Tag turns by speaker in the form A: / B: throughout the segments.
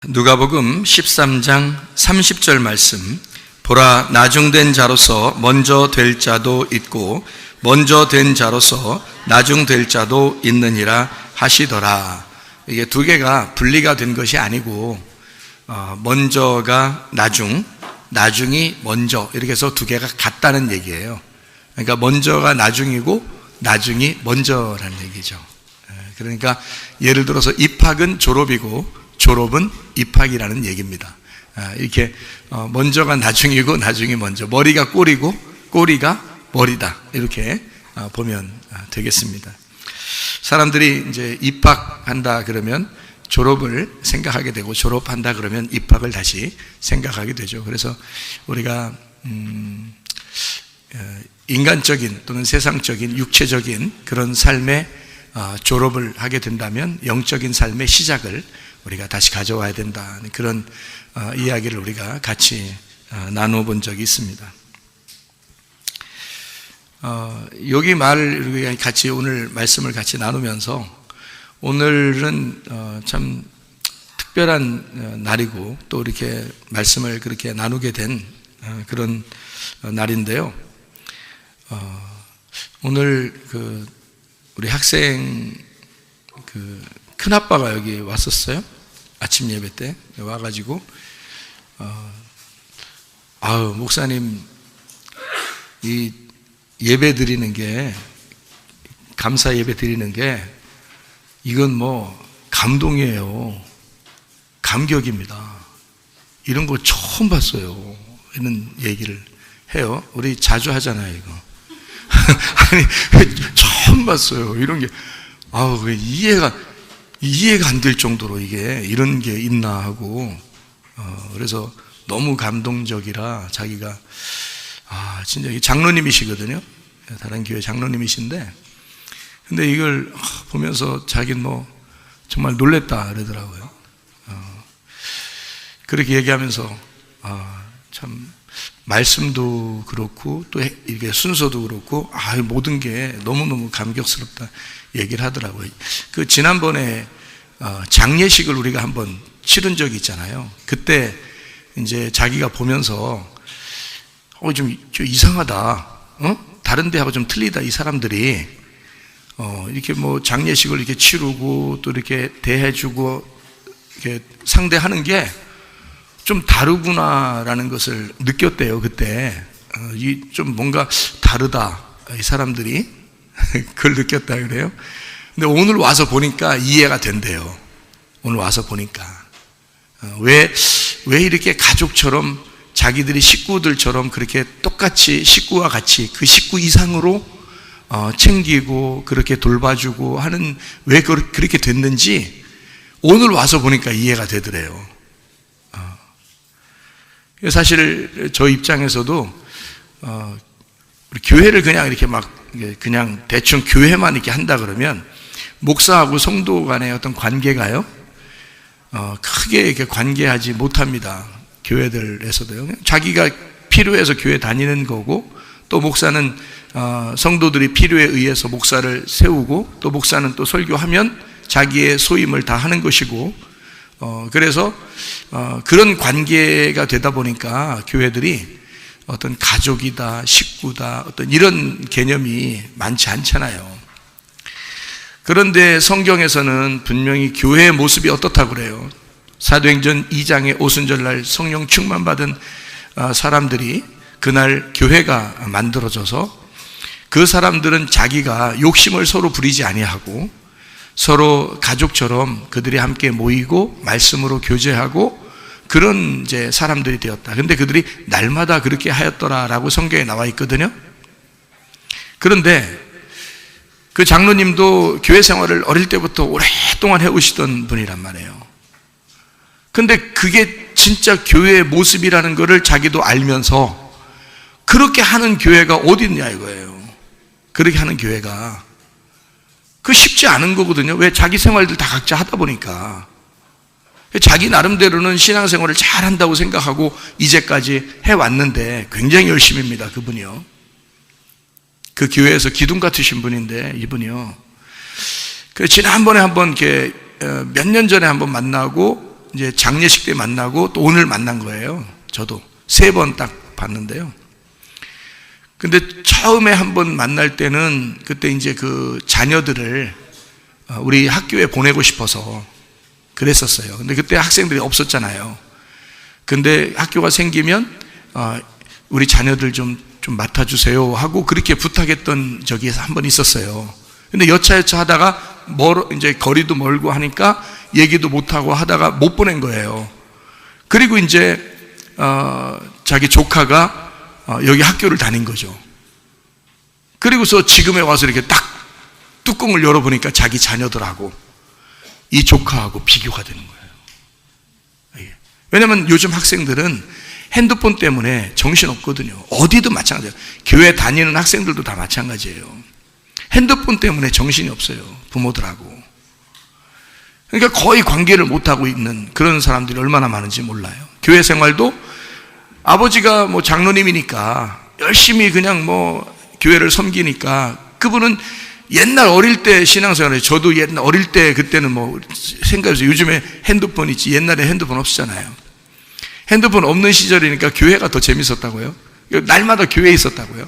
A: 누가복음 13장 30절 말씀. 보라, 나중된 자로서 먼저 될 자도 있고 먼저 된 자로서 나중될 자도 있느니라 하시더라. 이게 두 개가 분리가 된 것이 아니고 먼저가 나중, 나중이 먼저, 이렇게 해서 두 개가 같다는 얘기예요. 그러니까 먼저가 나중이고 나중이 먼저라는 얘기죠. 그러니까 예를 들어서 입학은 졸업이고 졸업은 입학이라는 얘기입니다. 이렇게 먼저가 나중이고 나중이 먼저, 머리가 꼬리고 꼬리가 머리다, 이렇게 보면 되겠습니다. 사람들이 이제 입학한다 그러면 졸업을 생각하게 되고 졸업한다 그러면 입학을 다시 생각하게 되죠. 그래서 우리가 인간적인 또는 세상적인 육체적인 그런 삶의 졸업을 하게 된다면 영적인 삶의 시작을 우리가 다시 가져와야 된다는 그런 이야기를 우리가 같이 나누어 본 적이 있습니다. 여기 우리가 같이 오늘 말씀을 같이 나누면서 오늘은 참 특별한 날이고 또 이렇게 말씀을 그렇게 나누게 된 그런 날인데요. 오늘 우리 학생 큰아빠가 여기 왔었어요. 아침 예배 때 와가지고 목사님 이 예배 드리는 게, 감사 예배 드리는 게 이건 뭐 감동이에요. 감격입니다. 이런 거 처음 봤어요. 이런 얘기를 해요. 우리 자주 하잖아요, 이거. 아니, 처음 봤어요. 이런 게, 이해가 안 될 정도로 이게 이런 게 있나 하고, 그래서 너무 감동적이라 자기가, 진짜 장로님이시거든요. 다른 교회 장로님이신데, 근데 이걸 보면서 자기는 뭐 정말 놀랬다 그러더라고요. 그렇게 얘기하면서, 참, 말씀도 그렇고, 또 이게 순서도 그렇고, 모든 게 너무너무 감격스럽다 얘기를 하더라고요. 지난번에, 장례식을 우리가 한번 치른 적이 있잖아요. 그때 이제 자기가 보면서, 좀 이상하다. 다른 데하고 좀 틀리다. 이 사람들이, 이렇게 뭐 장례식을 이렇게 치르고 또 이렇게 대해주고, 이렇게 상대하는 게 좀 다르구나라는 것을 느꼈대요, 그때. 좀 뭔가 다르다, 이 사람들이. 그걸 느꼈다 그래요. 근데 오늘 와서 보니까 이해가 된대요. 오늘 와서 보니까. 왜 이렇게 가족처럼 자기들이 식구들처럼 그렇게 똑같이 식구와 같이 그 식구 이상으로 챙기고 그렇게 돌봐주고 하는, 왜 그렇게 됐는지 오늘 와서 보니까 이해가 되더래요. 사실 저 입장에서도 우리 교회를 그냥 이렇게 그냥 대충 교회만 이렇게 한다 그러면 목사하고 성도 간의 어떤 관계가요, 크게 이렇게 관계하지 못합니다. 교회들에서도요. 그냥 자기가 필요해서 교회 다니는 거고, 또 목사는 성도들이 필요에 의해서 목사를 세우고, 또 목사는 또 설교하면 자기의 소임을 다 하는 것이고, 그래서 그런 관계가 되다 보니까 교회들이 어떤 가족이다, 식구다, 어떤 이런 개념이 많지 않잖아요. 그런데 성경에서는 분명히 교회의 모습이 어떻다고 그래요. 사도행전 2장의 오순절날 성령 충만받은 사람들이, 그날 교회가 만들어져서 그 사람들은 자기가 욕심을 서로 부리지 아니하고 서로 가족처럼 그들이 함께 모이고 말씀으로 교제하고 그런 이제 사람들이 되었다. 근데 그들이 날마다 그렇게 하였더라라고 성경에 나와 있거든요. 그런데 그 장로님도 교회 생활을 어릴 때부터 오랫동안 해오시던 분이란 말이에요. 근데 그게 진짜 교회의 모습이라는 것을 자기도 알면서 그렇게 하는 교회가 어디 있냐 이거예요. 그렇게 하는 교회가. 그 쉽지 않은 거거든요. 왜? 자기 생활들 다 각자 하다 보니까. 자기 나름대로는 신앙생활을 잘 한다고 생각하고 이제까지 해왔는데 굉장히 열심입니다, 그분이요. 그 교회에서 기둥 같으신 분인데, 이분이요. 지난번에 한번 이렇게 몇 년 전에 한번 만나고 이제 장례식 때 만나고 또 오늘 만난 거예요. 저도 3번 딱 봤는데요. 근데 처음에 한번 만날 때는 그때 이제 그 자녀들을 우리 학교에 보내고 싶어서 그랬었어요. 근데 그때 학생들이 없었잖아요. 근데 학교가 생기면 우리 자녀들 좀 맡아주세요 하고 그렇게 부탁했던 적이 한 번 있었어요. 근데 여차여차 하다가 이제 거리도 멀고 하니까 얘기도 못하고 하다가 못 보낸 거예요. 그리고 이제 자기 조카가 여기 학교를 다닌 거죠. 그리고서 지금에 와서 이렇게 딱 뚜껑을 열어보니까 자기 자녀들하고 이 조카하고 비교가 되는 거예요. 왜냐하면 요즘 학생들은 핸드폰 때문에 정신없거든요. 어디도 마찬가지예요. 교회 다니는 학생들도 다 마찬가지예요. 핸드폰 때문에 정신이 없어요. 부모들하고. 그러니까 거의 관계를 못하고 있는 그런 사람들이 얼마나 많은지 몰라요. 교회 생활도 아버지가 뭐 장로님이니까 열심히 그냥 뭐 교회를 섬기니까 그분은 옛날 어릴 때 신앙생활에 저도 옛날 어릴 때 그때는 뭐 생각해서 요즘에 핸드폰 있지 옛날에 핸드폰 없었잖아요. 핸드폰 없는 시절이니까 교회가 더 재밌었다고요. 날마다 교회에 있었다고요.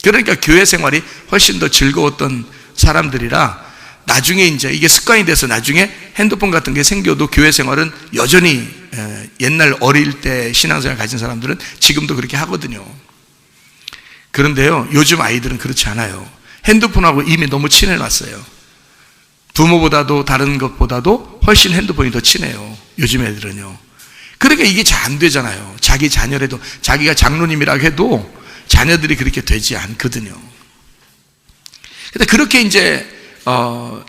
A: 그러니까 교회 생활이 훨씬 더 즐거웠던 사람들이라 나중에 이제 이게 습관이 돼서 나중에 핸드폰 같은 게 생겨도 교회 생활은 여전히 옛날 어릴 때 신앙생활 가진 사람들은 지금도 그렇게 하거든요. 그런데요, 요즘 아이들은 그렇지 않아요. 핸드폰하고 이미 너무 친해놨어요. 부모보다도 다른 것보다도 훨씬 핸드폰이 더 친해요. 요즘 애들은요. 그러니까 이게 잘 안 되잖아요. 자기 자녀라도 자기가 장로님이라고 해도 자녀들이 그렇게 되지 않거든요. 근데 그렇게 이제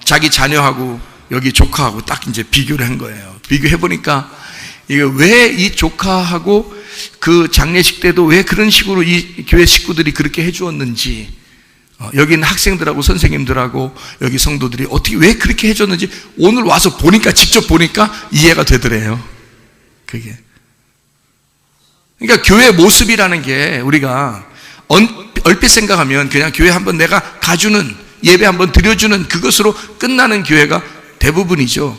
A: 자기 자녀하고 여기 조카하고 딱 이제 비교를 한 거예요. 비교해 보니까 이게 왜 이 조카하고 그 장례식 때도 왜 그런 식으로 이 교회 식구들이 그렇게 해주었는지, 여기 있는 학생들하고 선생님들하고 여기 성도들이 어떻게 왜 그렇게 해줬는지 오늘 와서 보니까 직접 보니까 이해가 되더래요. 그게. 그러니까 교회 모습이라는 게 우리가 얼핏 생각하면 그냥 교회 한번 내가 가주는 예배 한번 드려주는 그것으로 끝나는 교회가 대부분이죠.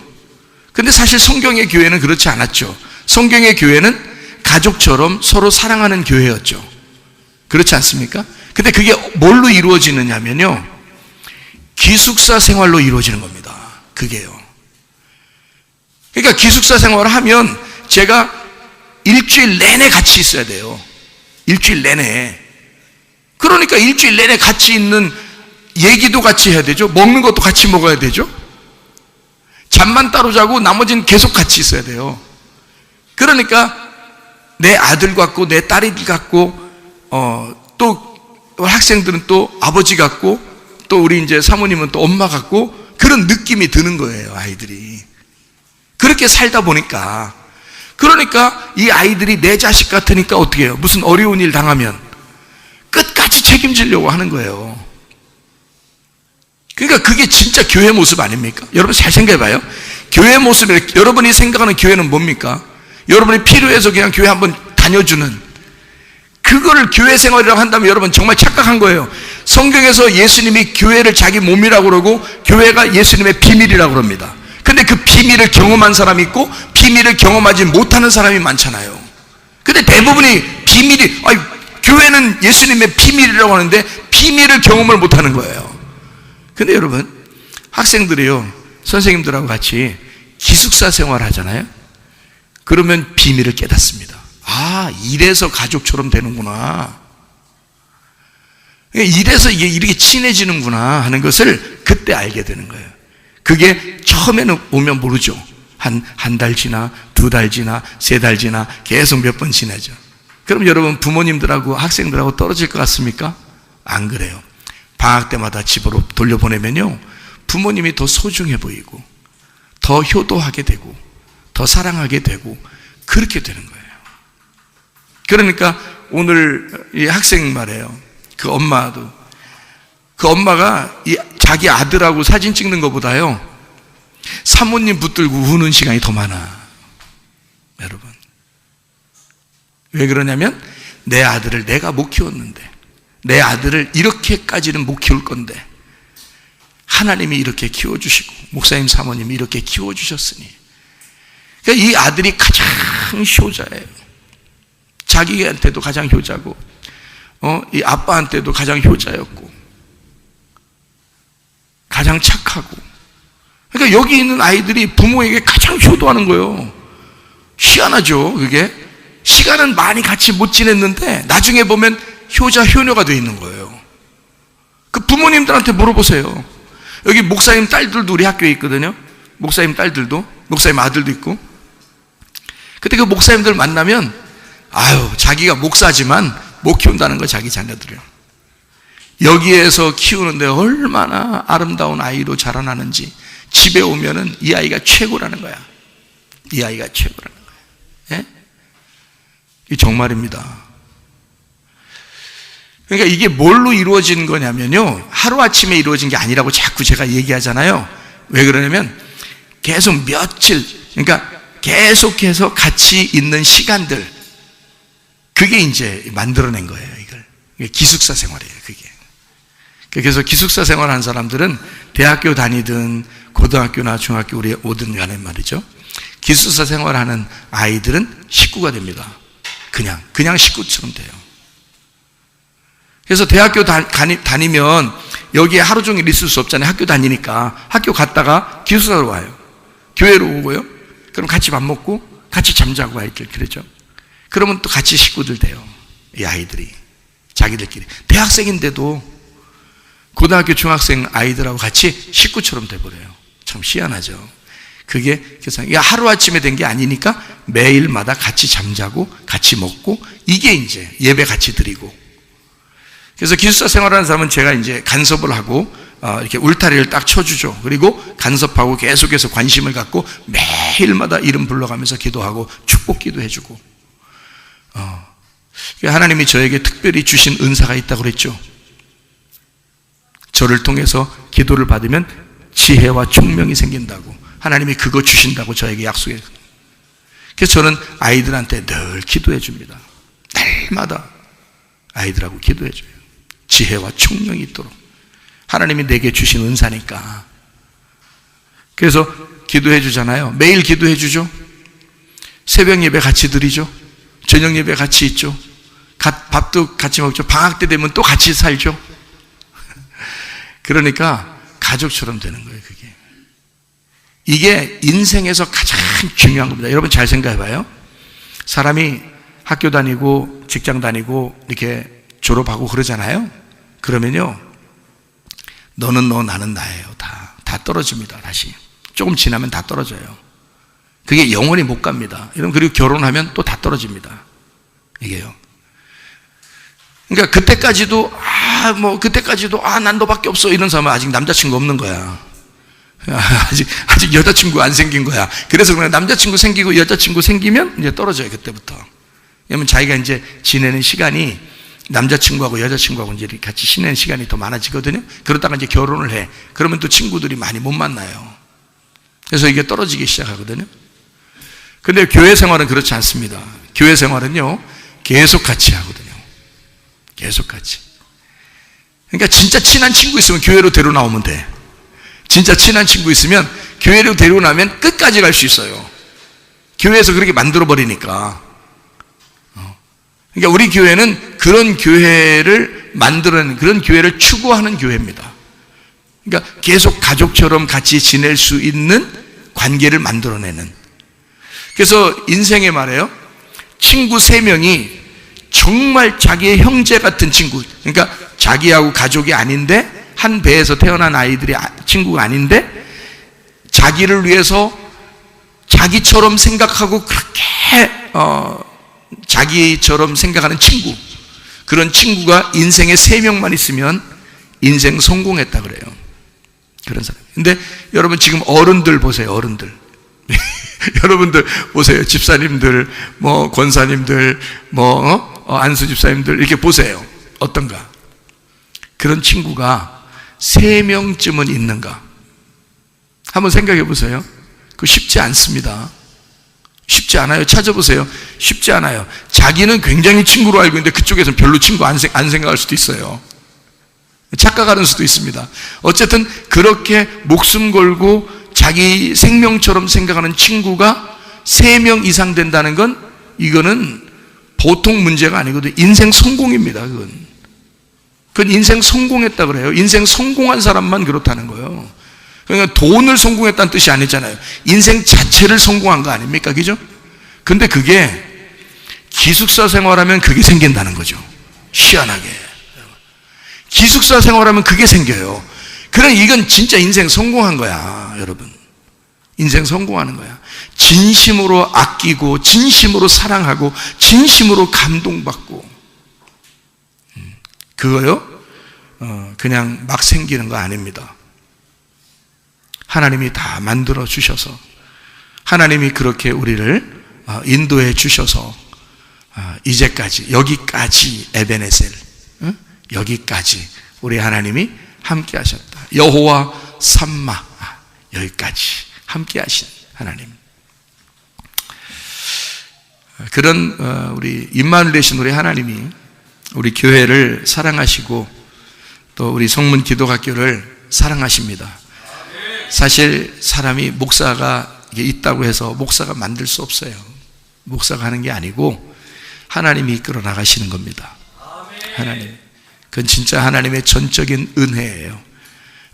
A: 근데 사실 성경의 교회는 그렇지 않았죠. 성경의 교회는 가족처럼 서로 사랑하는 교회였죠. 그렇지 않습니까? 근데 그게 뭘로 이루어지느냐면요, 기숙사 생활로 이루어지는 겁니다. 그게요. 그러니까 기숙사 생활을 하면 제가 일주일 내내 같이 있어야 돼요. 일주일 내내. 그러니까 일주일 내내 같이 있는 얘기도 같이 해야 되죠. 먹는 것도 같이 먹어야 되죠. 잠만 따로 자고 나머지는 계속 같이 있어야 돼요. 그러니까 내 아들 같고 내 딸이 같고 또 학생들은 또 아버지 같고 또 우리 이제 사모님은 또 엄마 같고 그런 느낌이 드는 거예요. 아이들이 그렇게 살다 보니까, 그러니까 이 아이들이 내 자식 같으니까 어떻게 해요? 무슨 어려운 일 당하면 끝까지 책임지려고 하는 거예요. 그러니까 그게 진짜 교회 모습 아닙니까? 여러분 잘 생각해 봐요. 교회 모습에 여러분이 생각하는 교회는 뭡니까? 여러분이 필요해서 그냥 교회 한번 다녀주는, 그거를 교회 생활이라고 한다면 여러분 정말 착각한 거예요. 성경에서 예수님이 교회를 자기 몸이라고 그러고 교회가 예수님의 비밀이라고 그럽니다. 근데 그 비밀을 경험한 사람이 있고 비밀을 경험하지 못하는 사람이 많잖아요. 근데 대부분이 교회는 예수님의 비밀이라고 하는데 비밀을 경험을 못하는 거예요. 근데 여러분, 학생들이요, 선생님들하고 같이 기숙사 생활 하잖아요. 그러면 비밀을 깨닫습니다. 아, 이래서 가족처럼 되는구나. 이래서 이게 이렇게 친해지는구나 하는 것을 그때 알게 되는 거예요. 그게 처음에는 오면 모르죠. 한 달 지나, 2달 지나, 3달 지나, 계속 몇 번 지나죠. 그럼 여러분 부모님들하고 학생들하고 떨어질 것 같습니까? 안 그래요. 방학 때마다 집으로 돌려보내면요, 부모님이 더 소중해 보이고 더 효도하게 되고 더 사랑하게 되고 그렇게 되는 거예요. 그러니까 오늘 이 학생 말이에요. 그 엄마도, 그 엄마가 자기 아들하고 사진 찍는 것보다요 사모님 붙들고 우는 시간이 더 많아. 여러분, 왜 그러냐면 내 아들을 내가 못 키웠는데, 내 아들을 이렇게까지는 못 키울 건데 하나님이 이렇게 키워주시고 목사님 사모님이 이렇게 키워주셨으니 그러니까 이 아들이 가장 효자예요. 자기한테도 가장 효자고, 이 아빠한테도 가장 효자였고, 가장 착하고. 그러니까 여기 있는 아이들이 부모에게 가장 효도하는 거예요. 희한하죠, 그게? 시간은 많이 같이 못 지냈는데, 나중에 보면 효자, 효녀가 되어 있는 거예요. 그 부모님들한테 물어보세요. 여기 목사님 딸들도 우리 학교에 있거든요. 목사님 딸들도, 목사님 아들도 있고. 그때 그 목사님들 만나면, 자기가 목사지만 못 키운다는 거 자기 자녀들이요. 여기에서 키우는데 얼마나 아름다운 아이로 자라나는지 집에 오면은 이 아이가 최고라는 거야. 이 아이가 최고라는 거야. 예? 이 정말입니다. 그러니까 이게 뭘로 이루어진 거냐면요, 하루아침에 이루어진 게 아니라고 자꾸 제가 얘기하잖아요. 왜 그러냐면 계속 며칠, 그러니까 계속해서 같이 있는 시간들, 그게 이제 만들어낸 거예요. 이게 기숙사 생활이에요. 그게. 그래서 기숙사 생활하는 사람들은 대학교 다니든 고등학교나 중학교 우리 오든 간에 말이죠, 기숙사 생활하는 아이들은 식구가 됩니다. 그냥 식구처럼 돼요. 그래서 대학교 다니면 여기에 하루 종일 있을 수 없잖아요. 학교 다니니까. 학교 갔다가 기숙사로 와요. 교회로 오고요. 그럼 같이 밥 먹고 같이 잠자고 아이들, 그러죠. 그러면 또 같이 식구들 돼요. 이 아이들이 자기들끼리. 대학생인데도 고등학교 중학생 아이들하고 같이 식구처럼 돼버려요. 참 희한하죠. 그게 하루아침에 된 게 아니니까 매일마다 같이 잠자고 같이 먹고, 이게 이제 예배 같이 드리고. 그래서 기숙사 생활하는 사람은 제가 이제 간섭을 하고 이렇게 울타리를 딱 쳐주죠. 그리고 간섭하고 계속해서 관심을 갖고 매일마다 이름 불러가면서 기도하고 축복 기도해주고. 하나님이 저에게 특별히 주신 은사가 있다고 그랬죠. 저를 통해서 기도를 받으면 지혜와 총명이 생긴다고, 하나님이 그거 주신다고 저에게 약속해요. 그래서 저는 아이들한테 늘 기도해 줍니다. 날마다 아이들하고 기도해 줘요. 지혜와 총명이 있도록. 하나님이 내게 주신 은사니까. 그래서 기도해 주잖아요. 매일 기도해 주죠. 새벽 예배 같이 드리죠. 저녁 예배 같이 있죠. 밥도 같이 먹죠. 방학 때 되면 또 같이 살죠. 그러니까 가족처럼 되는 거예요, 그게. 이게 인생에서 가장 중요한 겁니다. 여러분 잘 생각해 봐요. 사람이 학교 다니고 직장 다니고 이렇게 졸업하고 그러잖아요. 그러면요, 너는 너, 나는 나예요. 다 떨어집니다. 다시 조금 지나면 다 떨어져요. 그게 영원히 못 갑니다. 여러분, 그리고 결혼하면 또 다 떨어집니다. 이게요. 그러니까 그때까지도 난 너밖에 없어 이런 사람은 아직 남자친구 없는 거야. 아직 여자친구 안 생긴 거야. 그래서 그냥 남자친구 생기고 여자친구 생기면 이제 떨어져요, 그때부터. 왜냐면 자기가 이제 지내는 시간이 남자친구하고 여자친구하고 이제 같이 지내는 시간이 더 많아지거든요. 그러다가 이제 결혼을 해. 그러면 또 친구들이 많이 못 만나요. 그래서 이게 떨어지기 시작하거든요. 근데 교회 생활은 그렇지 않습니다. 교회 생활은요, 계속 같이 하거든요. 계속 같이. 그러니까 진짜 친한 친구 있으면 교회로 데려 나오면 돼. 진짜 친한 친구 있으면 교회로 데리고 나면 끝까지 갈 수 있어요. 교회에서 그렇게 만들어 버리니까. 그러니까 우리 교회는 그런 교회를 만드는, 그런 교회를 추구하는 교회입니다. 그러니까 계속 가족처럼 같이 지낼 수 있는 관계를 만들어내는. 그래서 인생에 말해요, 친구 3명이 정말 자기의 형제 같은 친구, 그러니까 자기하고 가족이 아닌데, 한 배에서 태어난 아이들이 친구가 아닌데 자기를 위해서 자기처럼 생각하고 그렇게 자기처럼 생각하는 친구, 그런 친구가 인생에 3명만 있으면 인생 성공했다 그래요. 그런 사람. 근데 여러분 지금 어른들 보세요. 어른들. 여러분들 보세요. 집사님들, 권사님들, 안수 집사님들 이렇게 보세요. 어떤가? 그런 친구가 3명쯤은 있는가? 한번 생각해 보세요. 그거 쉽지 않습니다. 쉽지 않아요. 찾아보세요. 쉽지 않아요. 자기는 굉장히 친구로 알고 있는데 그쪽에서는 별로 친구 안 생각할 수도 있어요. 착각하는 수도 있습니다. 어쨌든 그렇게 목숨 걸고 자기 생명처럼 생각하는 친구가 3명 이상 된다는 건 이거는 보통 문제가 아니거든요. 인생 성공입니다. 그건 인생 성공했다 그래요. 인생 성공한 사람만 그렇다는 거예요. 그러니까 돈을 성공했다는 뜻이 아니잖아요. 인생 자체를 성공한 거 아닙니까? 그죠? 근데 그게 기숙사 생활하면 그게 생긴다는 거죠. 희한하게. 기숙사 생활하면 그게 생겨요. 그럼 이건 진짜 인생 성공한 거야, 여러분. 인생 성공하는 거야. 진심으로 아끼고, 진심으로 사랑하고, 진심으로 감동받고. 그거요? 그냥 막 생기는 거 아닙니다. 하나님이 다 만들어 주셔서, 하나님이 그렇게 우리를 인도해 주셔서, 이제까지, 여기까지 에베네셀, 여기까지 우리 하나님이 함께 하셨다. 여호와 삼마, 여기까지 함께 하신 하나님. 그런 우리 임마누엘 되신 우리 하나님이 우리 교회를 사랑하시고 또 우리 성문 기도학교를 사랑하십니다. 사실 사람이 목사가 있다고 해서 목사가 만들 수 없어요. 목사가 하는 게 아니고 하나님이 이끌어 나가시는 겁니다. 하나님. 그건 진짜 하나님의 전적인 은혜예요.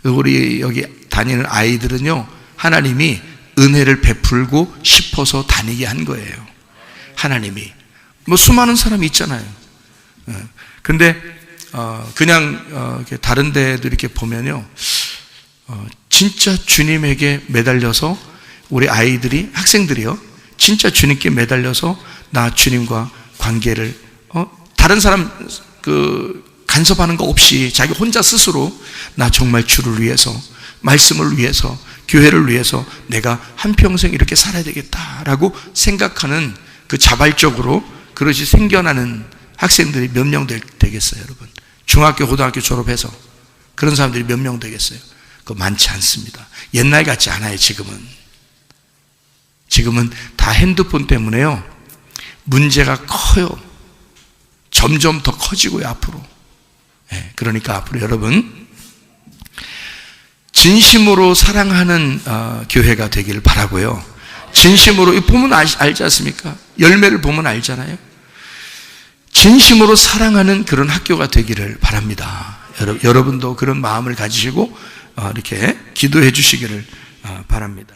A: 우리 여기 다니는 아이들은요, 하나님이 은혜를 베풀고 싶어서 다니게 한 거예요. 하나님이. 뭐 수많은 사람이 있잖아요. 근데 그냥 다른 데도 이렇게 보면요, 진짜 주님에게 매달려서 우리 아이들이, 학생들이요, 진짜 주님께 매달려서 나 주님과 관계를 다른 사람 간섭하는 거 없이 자기 혼자 스스로 나 정말 주를 위해서, 말씀을 위해서, 교회를 위해서 내가 한평생 이렇게 살아야 되겠다라고 생각하는 그 자발적으로 그것이 생겨나는 학생들이 몇 명 되겠어요, 여러분? 중학교, 고등학교 졸업해서 그런 사람들이 몇 명 되겠어요? 그거 많지 않습니다. 옛날 같지 않아요, 지금은. 지금은 다 핸드폰 때문에요, 문제가 커요. 점점 더 커지고요, 앞으로. 그러니까 앞으로 여러분, 진심으로 사랑하는 교회가 되기를 바라고요. 진심으로, 보면 알지 않습니까? 열매를 보면 알잖아요. 진심으로 사랑하는 그런 학교가 되기를 바랍니다. 여러분도 그런 마음을 가지시고 이렇게 기도해 주시기를 바랍니다.